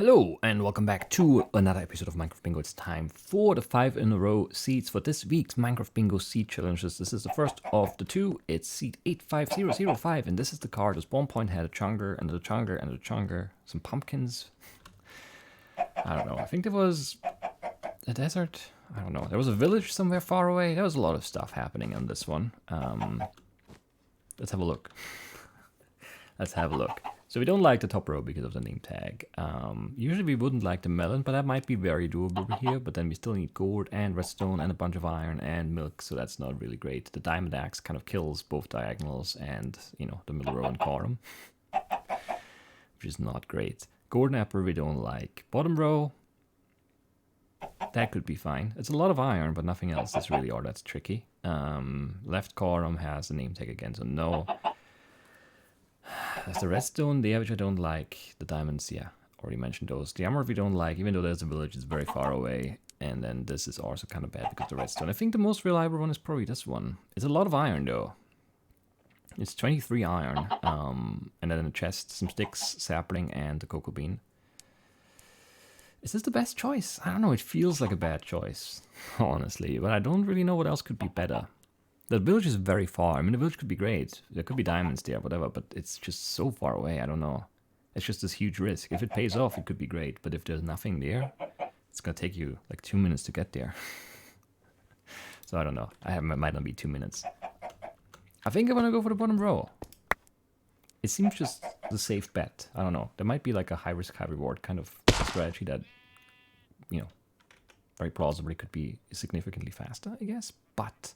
Hello and welcome back to another episode of Minecraft Bingo. It's time for the 5 in a row seeds for this week's Minecraft Bingo seed challenges. This is the first of the two. It's seed 85005 and this is the card. The spawn point had a chunker and a chunker and a chunker. Some pumpkins. I don't know. I think there was a desert. I don't know. There was a village somewhere far away. There was a lot of stuff happening on this one. Let's have a look. Let's have a look. So we don't like the top row because of the name tag. Usually we wouldn't like the melon, but that might be very doable here. But then we still need gold and redstone and a bunch of iron and milk, so that's not really great. The diamond axe kind of kills both diagonals and, you know, the middle row and column, which is not great. Golden apple we don't like. Bottom row, that could be fine. It's a lot of iron, but nothing else is really all that's tricky. Left column has the name tag again, so no. There's the redstone there, which I don't like. The diamonds, yeah, already mentioned those. The armor we don't like, even though there's a village, it's very far away. And then this is also kind of bad because of the redstone. I think the most reliable one is probably this one. It's a lot of iron, though. It's 23 iron. And then in the chest, some sticks, sapling, and the cocoa bean. Is this the best choice? I don't know, it feels like a bad choice, honestly. But I don't really know what else could be better. The village is very far. I mean, the village could be great. There could be diamonds there, whatever, but it's just so far away. I don't know. It's just this huge risk. If it pays off, it could be great. But if there's nothing there, it's going to take you like 2 minutes to get there. So I don't know. It might not be 2 minutes. I think I'm going to go for the bottom row. It seems just the safe bet. I don't know. There might be like a high risk, high reward kind of strategy that, you know, very plausibly could be significantly faster, I guess. But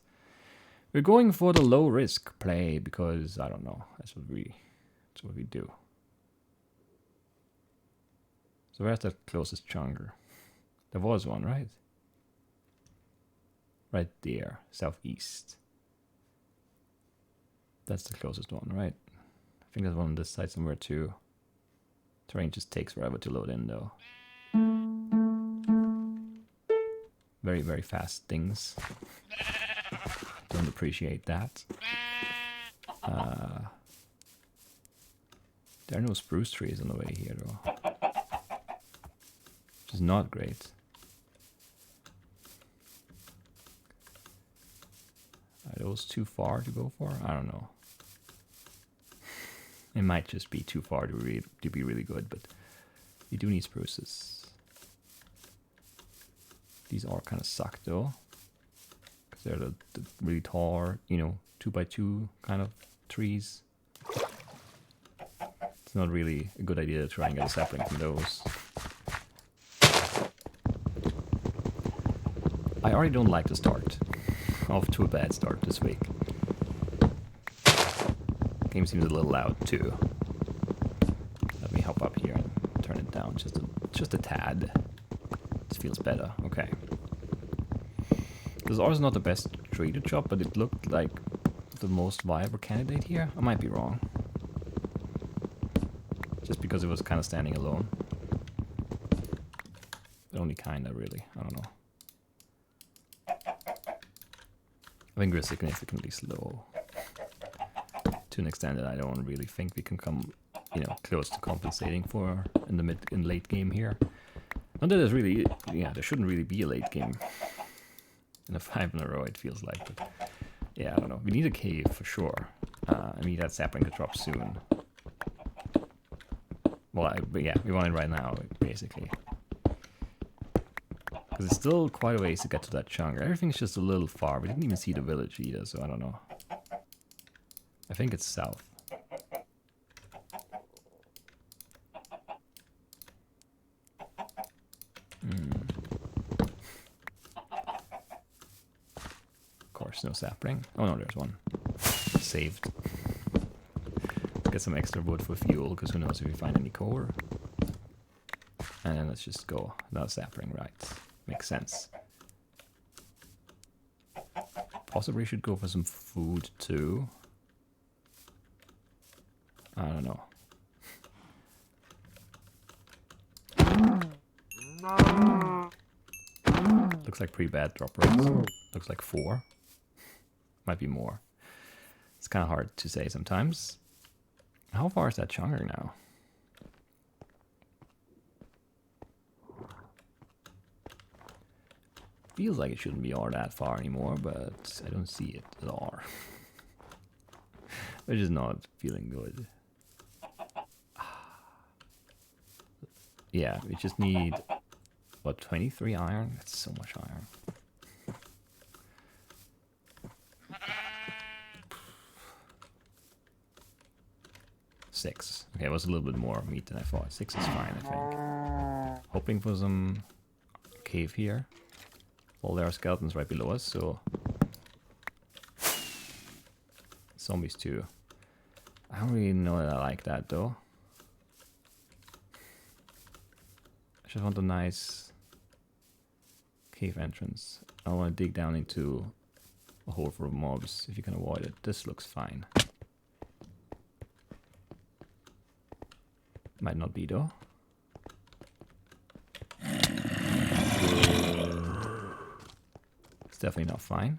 we're going for the low risk play because I don't know. That's what we do. So where's the closest chunker? There was one, right? Right there, southeast. That's the closest one, right? I think there's one on this side somewhere too. Terrain just takes forever to load in though. Very, very fast things. Don't appreciate that. There are no spruce trees on the way here though. Which is not great. Are those too far to go for? I don't know. It might just be too far to be really good, but we do need spruces. These all kind of suck though. Because they're the really tall, you know, 2x2 kind of trees. It's not really a good idea to try and get a sapling from those. I already don't like the start. Off to a bad start this week. Game seems a little loud too. Let me hop up here and turn it down just a tad. This feels better. Okay. This is also not the best tree to chop, but it looked like the most viable candidate here. I might be wrong. Just because it was kind of standing alone. But only kinda, really. I don't know. I think we're significantly slow. To an extent that I don't really think we can come, you know, close to compensating for in the late game here. Not that there's really, yeah, there shouldn't really be a late game. In a 5 in a row, it feels like. But yeah, I don't know. We need a cave for sure. I need that sapling to drop soon. Well, but yeah, we want it right now, basically. Because it's still quite a ways to get to that chunk. Everything's just a little far. We didn't even see the village either, so I don't know. I think it's south. Of course, no sapling. Oh no, there's one. Saved. Get some extra wood for fuel, because who knows if we find any core. And then let's just go. No sapling, right. Makes sense. Possibly should go for some food too. I don't know. Looks like pretty bad drop rates. Looks like 4. Might be more. It's kind of hard to say sometimes. How far is that chunker now? feels like it shouldn't be all that far anymore, but I don't see it at all. Which is not feeling good. Yeah, we just need, what, 23 iron? That's so much iron. Six. Okay, it was a little bit more meat than I thought. 6 is fine, I think. Hoping for some cave here. Well, there are skeletons right below us, so... Zombies too. I don't really know that I like that, though. I just want a nice cave entrance. I want to dig down into a hole for mobs, if you can avoid it. This looks fine. Might not be, though. It's definitely not fine.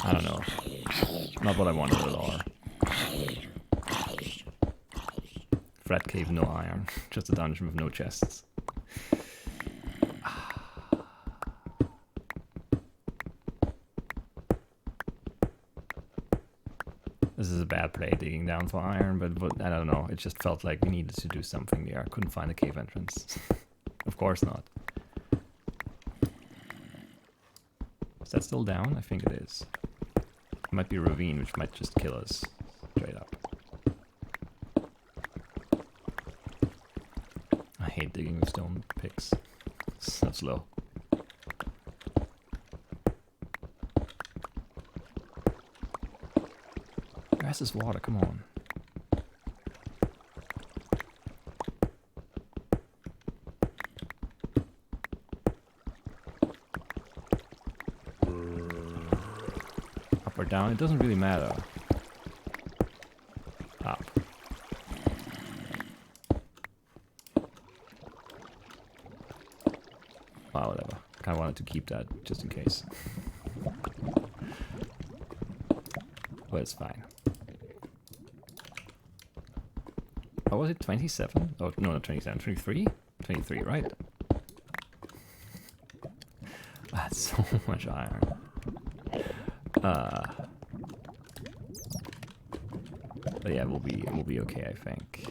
I don't know. Not what I wanted at all. Flat cave, no iron. Just a dungeon with no chests. This is a bad play, digging down for iron, but I don't know. It just felt like we needed to do something there. I couldn't find a cave entrance. Of course not. Is that still down? I think it is. It might be a ravine, which might just kill us straight up. I hate digging with stone picks. It's so slow. Where's this water? Come on. Up or down? It doesn't really matter. Up. Wow, whatever. Kinda wanted to keep that just in case. But it's fine. Oh, was it 27? Oh, no, not 27. 23? 23, right? That's so much iron. But yeah, we'll be okay, I think.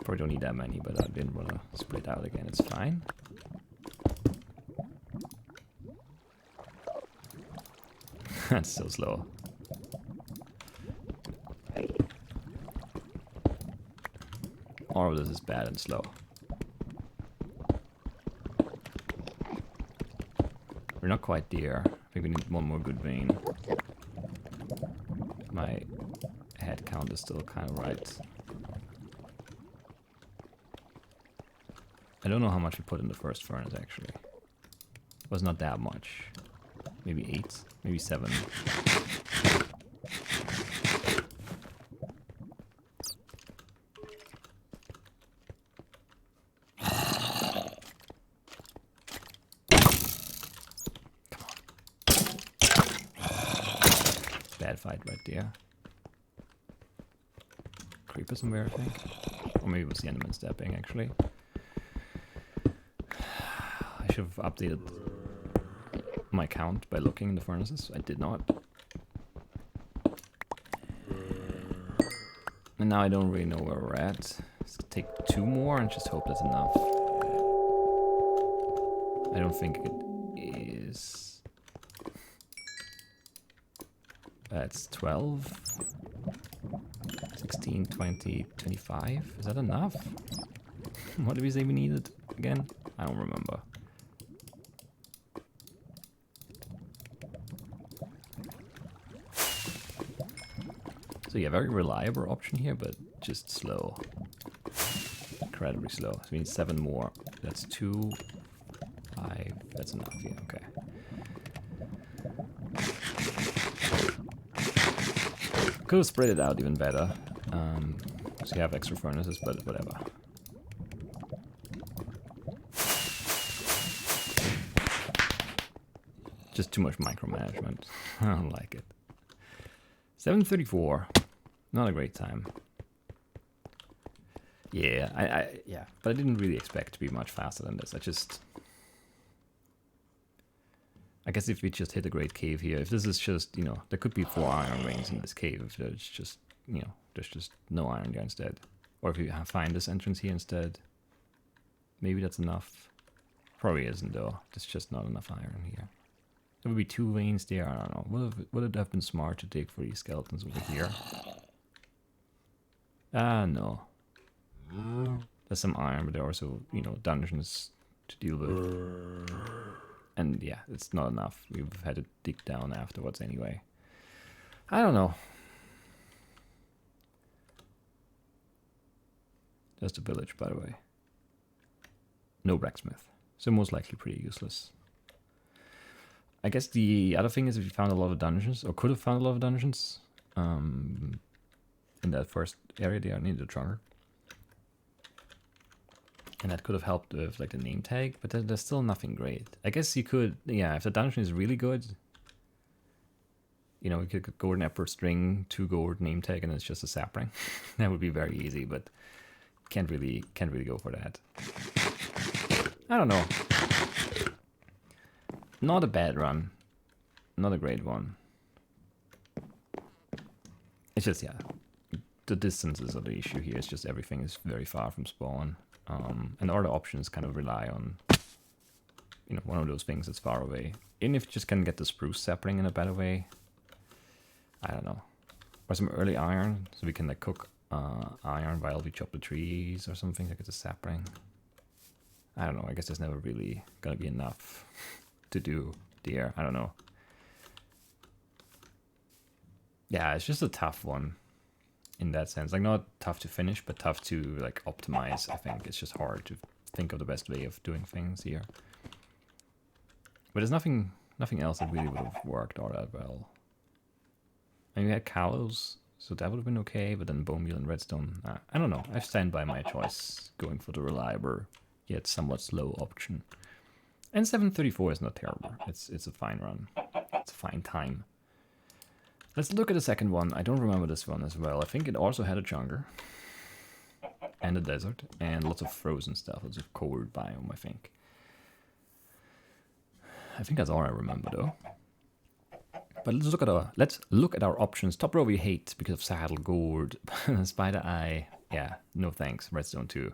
Probably don't need that many, but I didn't want to split out again. It's fine. That's so slow. All of this is bad and slow. We're not quite there. I think we need one more good vein. My head count is still kind of right. I don't know how much we put in the first furnace, actually. It was not that much. Maybe 8, maybe 7. Bad fight right there. Creeper somewhere, I think. Or maybe it was the Enderman stepping, actually. I should have updated my count by looking in the furnaces. I did not. And now I don't really know where we're at. Let's take 2 more and just hope that's enough. I don't think it is. That's 12. 16, 20, 25. Is that enough? What did we say we needed again? I don't remember. So yeah, very reliable option here, but just slow. Incredibly slow. So we need 7 more. That's 2, 5. That's enough. Yeah, okay. Could have spread it out even better. So you have extra furnaces, but whatever. Just too much micromanagement. I don't like it. 7:34. Not a great time. Yeah, yeah, but I didn't really expect to be much faster than this. I guess if we just hit a great cave here, if this is just, you know, there could be 4 iron veins in this cave if there's just, you know, there's just no iron there instead. Or if you find this entrance here instead, maybe that's enough. Probably isn't though. There's just not enough iron here. There would be 2 veins there, I don't know. Would it have been smart to dig for these skeletons over here? Ah, no. There's some iron, but there are also, you know, dungeons to deal with. And yeah, it's not enough. We've had to dig down afterwards anyway. I don't know. There's the village, by the way. No blacksmith. So most likely pretty useless. I guess the other thing is if you found a lot of dungeons, or could have found a lot of dungeons, in that first area there, I needed a trunker. And that could have helped with like the name tag, but there's still nothing great. I guess you could, yeah, if the dungeon is really good, you know, we could go Golden Emperor string, 2 gold name tag, and it's just a sapling. That would be very easy, but can't really go for that. I don't know. Not a bad run. Not a great one. It's just, yeah, the distances are the issue here. It's just everything is very far from spawn. And all the options kind of rely on, you know, one of those things that's far away. Even if you just can get the spruce sapling in a better way, I don't know. Or some early iron, so we can like cook iron while we chop the trees or something, like it's a sapling. I don't know, I guess there's never really gonna be enough to do there, I don't know. Yeah, it's just a tough one. In that sense, like not tough to finish, but tough to like optimize. I think it's just hard to think of the best way of doing things here. But there's nothing else that really would have worked all that well. And we had cows, so that would have been okay. But then bone meal and redstone, I don't know. I stand by my choice, going for the reliable yet somewhat slow option. And 734 is not terrible. It's a fine run. It's a fine time. Let's look at the second one. I don't remember this one as well. I think it also had a jungle. And a desert. And lots of frozen stuff. Lots of cold biome, I think. I think that's all I remember, though. But let's look at our options. Top row we hate because of saddle, gold, spider eye. Yeah, no thanks. Redstone 2.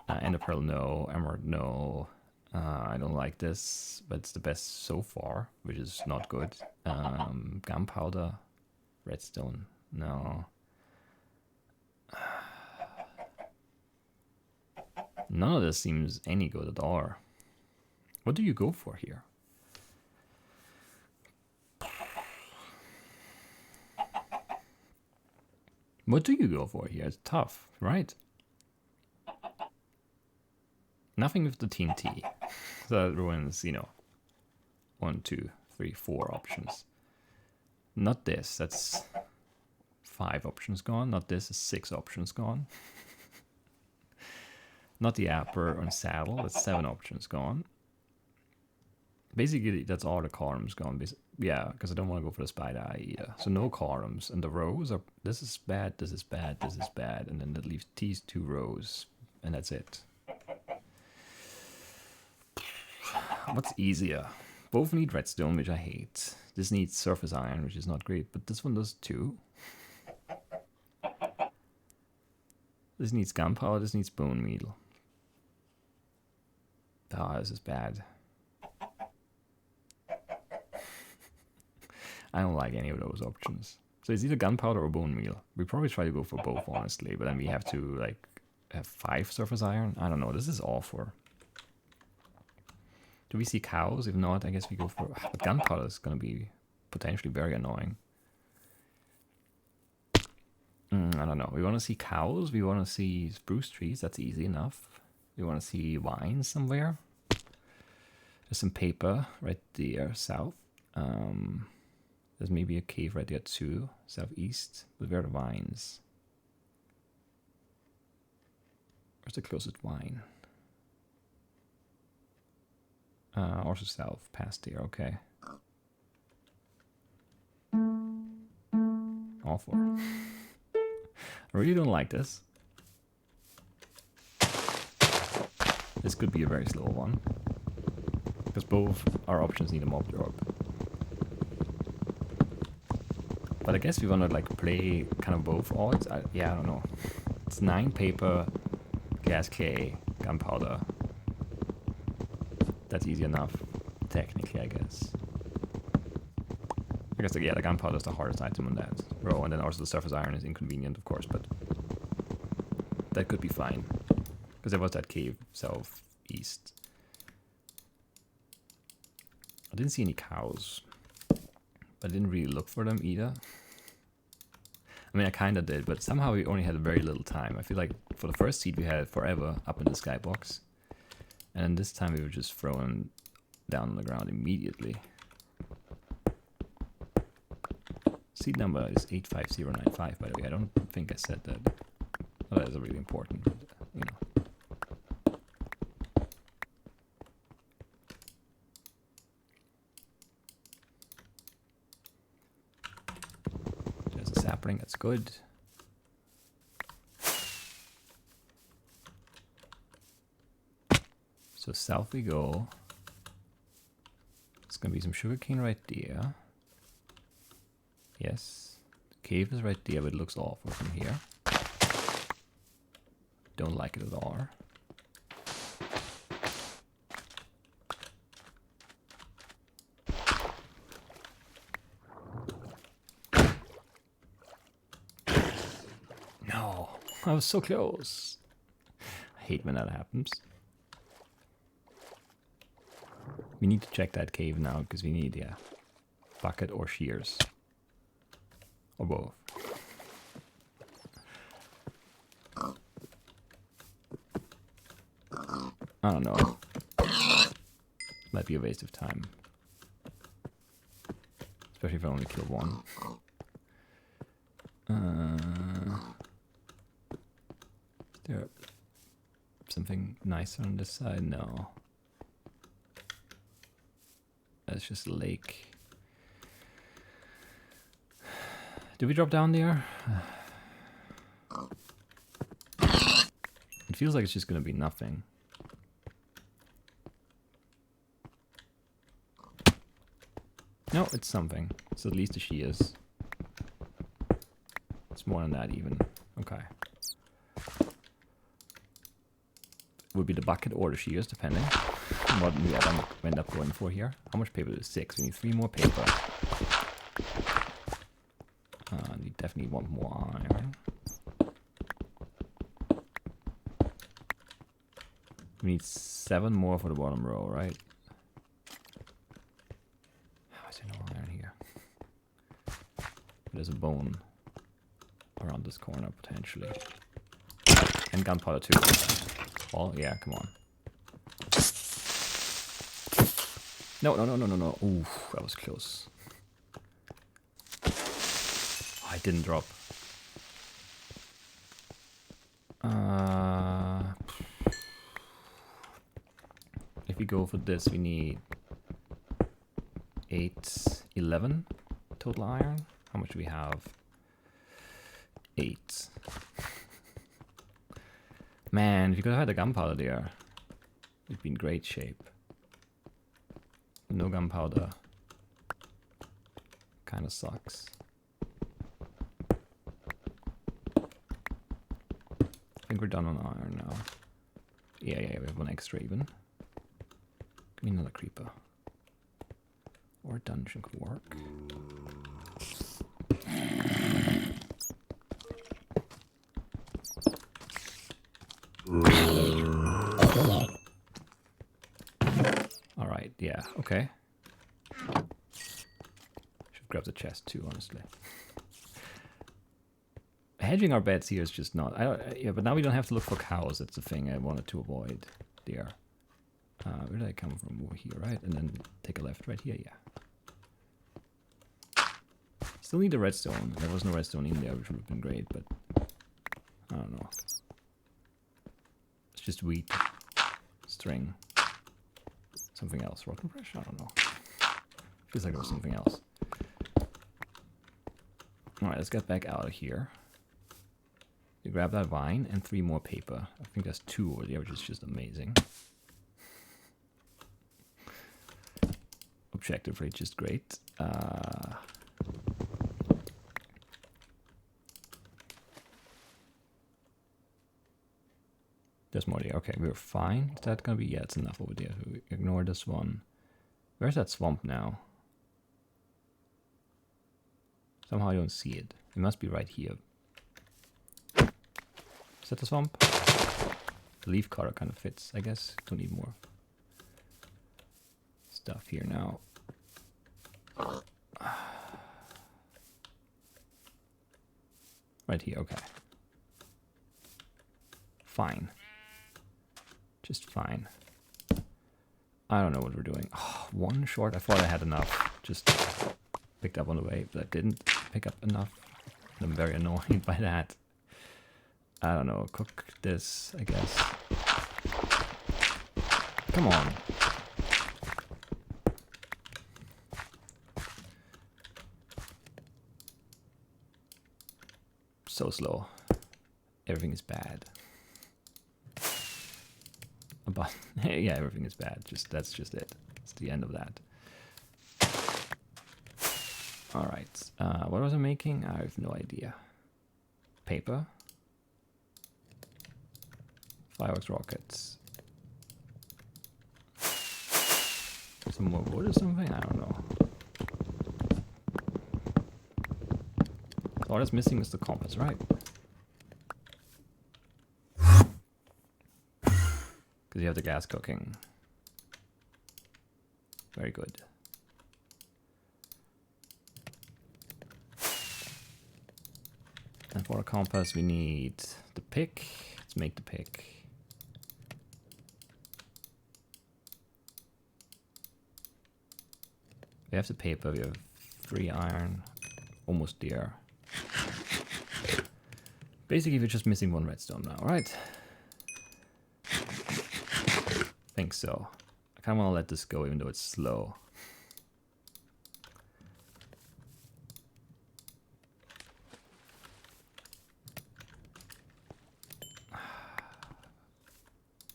Ender pearl, no. Emerald, no. I don't like this, but it's the best so far, which is not good. Gunpowder, redstone, no. None of this seems any good at all. What do you go for here? What do you go for here? It's tough, right? Nothing with the TNT. So that ruins, you know, 1, 2, 3, 4 options. Not this, that's 5 options gone. Not this is 6 options gone. Not the upper on saddle, that's 7 options gone. Basically, that's all the columns gone. Yeah, because I don't want to go for the spider eye either. So no columns, and the rows are, this is bad, this is bad, this is bad, and then that leaves these 2 rows, and that's it. What's easier? Both need redstone, which I hate. This needs surface iron, which is not great, but this one does too. This needs gunpowder, this needs bone meal. Ah, this is bad. I don't like any of those options. So it's either gunpowder or bone meal. We probably try to go for both, honestly, but then we have to, like, have 5 surface iron. I don't know, this is awful. Do we see cows? If not, I guess we go for... But gunpowder is going to be potentially very annoying. I don't know. We want to see cows. We want to see spruce trees. That's easy enough. We want to see vines somewhere. There's some paper right there, south. There's maybe a cave right there too, southeast. But where are the vines? Where's the closest vine? Also south, past there, okay. Awful. I really don't like this. This could be a very slow one. Because both our options need a mob drop. But I guess we want to like play kind of both odds. Yeah, I don't know. It's 9 paper, gas clay, gunpowder. That's easy enough, technically, I guess. I guess, yeah, the gunpowder is the hardest item on that row, and then also the surface iron is inconvenient, of course, but that could be fine. Because there was that cave southeast. I didn't see any cows, but I didn't really look for them either. I mean, I kind of did, but somehow we only had very little time. I feel like for the first seed we had forever up in the skybox. And this time we were just thrown down on the ground immediately. Seed number is 85095, by the way. I don't think I said that. Well, that is really important, but, you know. There's a sapling, that's good. So south we go. There's gonna be some sugarcane right there. Yes. The cave is right there, but it looks awful from here. Don't like it at all. No, I was so close. I hate when that happens. We need to check that cave now, because we need, yeah, bucket or shears. Or both. I don't know. Might be a waste of time. Especially if I only kill one. Is there something nicer on this side? No. That's just a lake. Did we drop down there? It feels like it's just gonna be nothing. No, it's something. It's at least a shears. It's more than that even. Okay. Would be the bucket or the shears, depending on what we end up going for here. How much paper is 6? We need 3 more paper. We definitely want more iron. We need 7 more for the bottom row, right? How is there no iron here? There's a bone around this corner, potentially. And gunpowder too. Oh, yeah, come on. No. Ooh, that was close. Oh, I didn't drop. If we go for this, we need 11 total iron. How much do we have? 8. Man, if you could have had the gunpowder there, it'd be in great shape. No gunpowder. Kind of sucks. I think we're done on iron now. Yeah, we have 1 extra even. Give me another creeper. Or a dungeon could work. Alright, yeah, okay. Should grab the chest too, honestly. Hedging our bets here is just not... yeah, but now we don't have to look for cows. That's the thing I wanted to avoid there. Where did I come from? Over here, right? And then take a left right here, yeah. Still need a redstone. There was no redstone in there, which would have been great, but... I don't know. It's just wheat. String. Something else. Rotten fresh? I don't know. Feels like it was something else. Alright, let's get back out of here. You grab that vine and 3 more paper. I think there's 2 over there, which is just amazing. objectively just great. There's more there. Okay, we're fine. Is that gonna be? Yeah, it's enough over there. So we ignore this one. Where's that swamp now? Somehow I don't see it. It must be right here. Is that the swamp? The leaf color kind of fits, I guess. Don't need more stuff here now. Right here, okay. Fine. Just fine. I don't know what we're doing. Oh, one short. I thought I had enough. Just picked up on the way, but I didn't pick up enough. I'm very annoyed by that. I don't know. Cook this, I guess. Come on. So slow. Everything is bad. But yeah, everything is bad. That's just it. It's the end of that. All right. What was I making? I have no idea. Paper. Fireworks, rockets. Some more wood or something? I don't know. All that's missing is the compass, right? Because you have the gas cooking. Very good. And for a compass, we need the pick. Let's make the pick. We have the paper, we have 3 iron, almost there. Basically, we're just missing 1 redstone now, right? Think so. I kind of want to let this go, even though it's slow.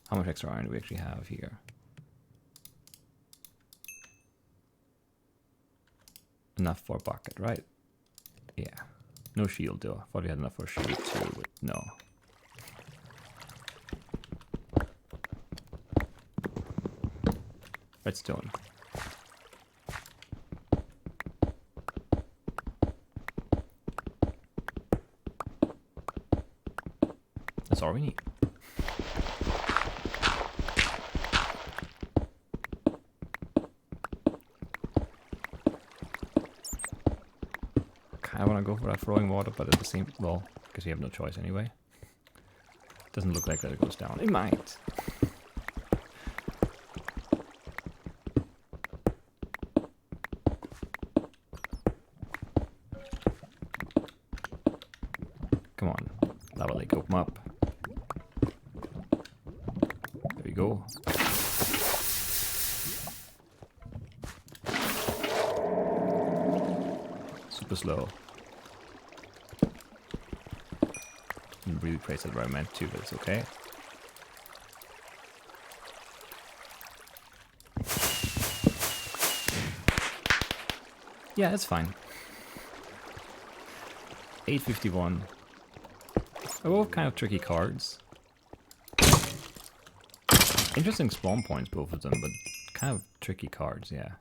How much extra iron do we actually have here? Enough for a bucket, right? Yeah. No shield though. I thought we had enough for a shield too, but no. Redstone. That's all we need. I want to go for that throwing water, but at the same, well, because you have no choice anyway. Doesn't look like that it goes down. It might. Come on, lava lake, open up. There we go. Super slow. Didn't really place it where I meant to, but it's okay. Yeah, it's fine. 851. They're both kind of tricky cards. Interesting spawn points, both of them, but kind of tricky cards, yeah.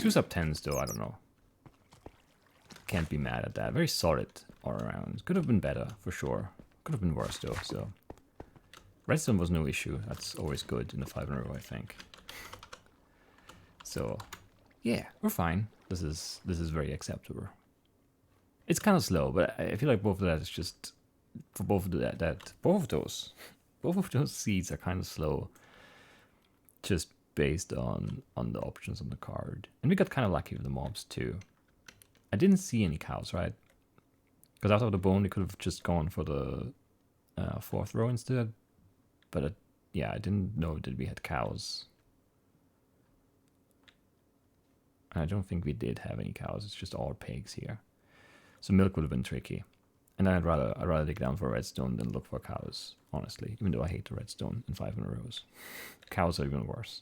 2 sub 10s though, I don't know. Can't be mad at that. Very solid all around. Could have been better, for sure. Could have been worse though, so. Redstone was no issue. That's always good in the 5 in a row, I think. So, yeah, we're fine. This is very acceptable. It's kind of slow, but I feel like both of that is just for both of those seeds are kind of slow, just based on the options on the card. And we got kind of lucky with the mobs too. I didn't see any cows, right? Because out of the bone, we could have just gone for the 4th row instead. But yeah, I didn't know that we had cows. I don't think we did have any cows. It's just all pigs here. So milk would have been tricky. And I'd rather dig down for redstone than look for cows, honestly. Even though I hate the redstone in 5 in a row. Cows are even worse.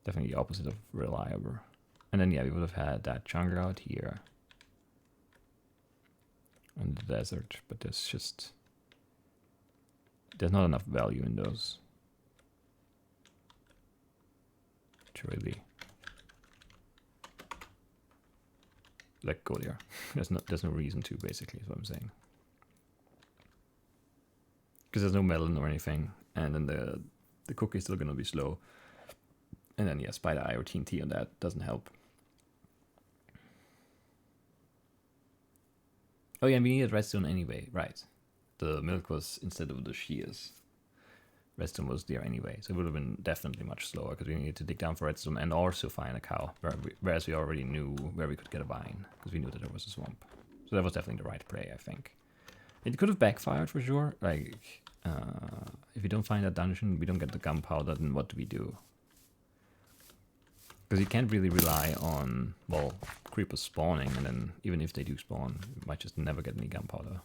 Definitely the opposite of reliable. And then yeah, we would have had that jungle out here. In the desert, but there's not enough value in those to really let go there. There's no reason to, basically, is what I'm saying. Because there's no melon or anything, and then the cook is still gonna be slow. And then yeah, spider eye or TNT on that doesn't help. Oh yeah, we needed redstone anyway, right? The milk was instead of the shears. Redstone was there anyway, so it would have been definitely much slower because we needed to dig down for redstone and also find a cow, whereas we already knew where we could get a vine because we knew that there was a swamp. So that was definitely the right play, I think. It could have backfired for sure. Like, if we don't find that dungeon, we don't get the gunpowder, then what do we do? Because you can't really rely on, well, creepers spawning, and then even if they do spawn, you might just never get any gunpowder.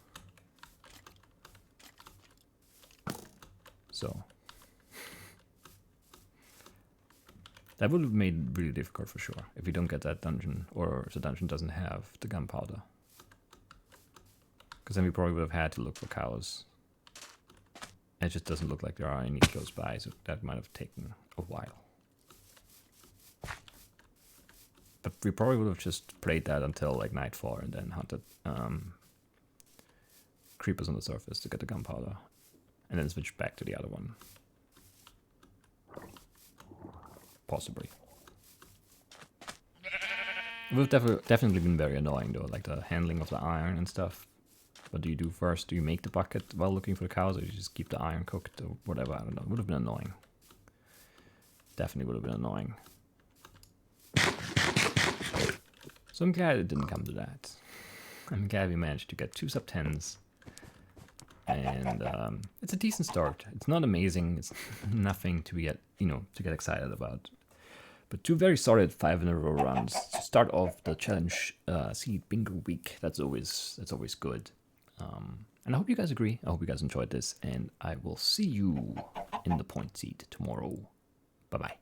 So that would have made it really difficult for sure if we don't get that dungeon, or if the dungeon doesn't have the gunpowder. Because then we probably would have had to look for cows. And it just doesn't look like there are any close by, so that might have taken a while. But we probably would have just played that until like nightfall and then hunted creepers on the surface to get the gunpowder. And then switch back to the other one. Possibly. It would have definitely been very annoying though, like the handling of the iron and stuff. What do you do first? Do you make the bucket while looking for the cows, or you just keep the iron cooked or whatever? I don't know. It would have been annoying. Definitely would have been annoying. So I'm glad it didn't come to that. I'm glad we managed to get 2 sub-10s. And it's a decent start. It's not amazing. It's nothing to get, to get excited about. But 2 very solid 5 in a row runs to start off the challenge seed bingo week. That's always good. And I hope you guys agree. I hope you guys enjoyed this, and I will see you in the point seed tomorrow. Bye bye.